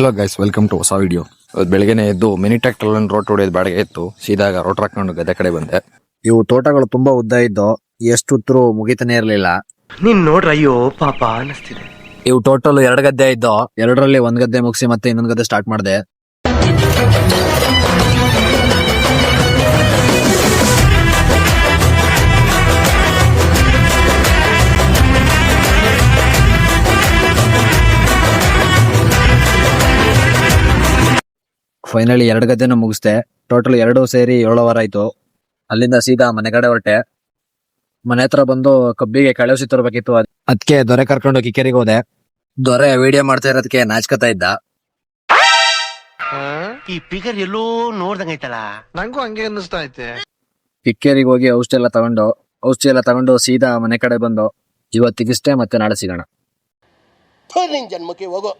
Hello guys, welcome to ಹೊಸ video. ಬೆಳಗ್ಗೆನೆ ಎದ್ದು ಮಿನಿ ಟ್ರ್ಯಾಕ್ಟರ್ ರೋಟ್ ಹೊಡೆಯೋದು ಬಾಡಿಗೆ ಇತ್ತು. ಸೀದಾಗ ರೋಟ್ ಹಾಕೊಂಡು ಗದ್ದೆ ಕಡೆ ಬಂದೆ. ಇವು ತೋಟಗಳು ತುಂಬಾ ಉದ್ದ ಇದ್ದು ಎಷ್ಟು ಉತ್ತರೂ ಮುಗಿತಾನೆ ಇರ್ಲಿಲ್ಲ. ನೀನ್ ನೋಡ್ರ ಅಯ್ಯೋ ಪಾಪ ಅನಿಸ್ತಿದೆ. ಇವು ಟೋಟಲ್ 2 ಗದ್ದೆ ಇದ್ದು, 2ರಲ್ಲಿ 1 ಗದ್ದೆ ಮುಗಿಸಿ ಮತ್ತೆ ಇನ್ನೊಂದು ಗದ್ದೆ ಸ್ಟಾರ್ಟ್ ಮಾಡಿದೆ. ಫೈನಲಿ 2 ಗದ್ದೆನೂ ಮುಗಿಸ್ದೆ. ಟೋಟಲ್ 2 ಸೇರಿ 7 ವಾರ ಆಯ್ತು. ಅಲ್ಲಿಂದ ಸೀದಾ ಮನೆ ಕಡೆ ಹೊರಟೆ. ಮನೆ ಹತ್ರ ಬಂದು ಕಬ್ಬಿಗೆ ಕಳೆಸಿ ತರಬೇಕಿತ್ತು. ಅದಕ್ಕೆ ದೊರೆ ಕರ್ಕೊಂಡು ಕಿಕ್ಕೇರಿಗೆ ಹೋದೆ. ದೊರೆ ವಿಡಿಯೋ ಮಾಡ್ತಾ ಇರೋದಕ್ಕೆ ನಾಚ್ಕತಾ ಇದ್ದ. ಈ ಪಿಗರ್ ಎಲ್ಲೋ ನೋಡ್ದಂಗೈತಲ್ಲ, ನಂಗೂ ಹಂಗೆ ಅನ್ನಿಸ್ತಾ ಐತೆ. ಕಿಕ್ಕೇರಿಗೆ ಹೋಗಿ ಔಷಧಿ ಎಲ್ಲ ತಗೊಂಡು ಸೀದಾ ಮನೆ ಕಡೆ ಬಂದು ಇವತ್ತಿಗಿಷ್ಟೇ, ಮತ್ತೆ ನಾಳೆ ಸಿಗೋಣ. ನಿನ್ ಜನ್ಮಕ್ಕೆ ಹೋಗೋ.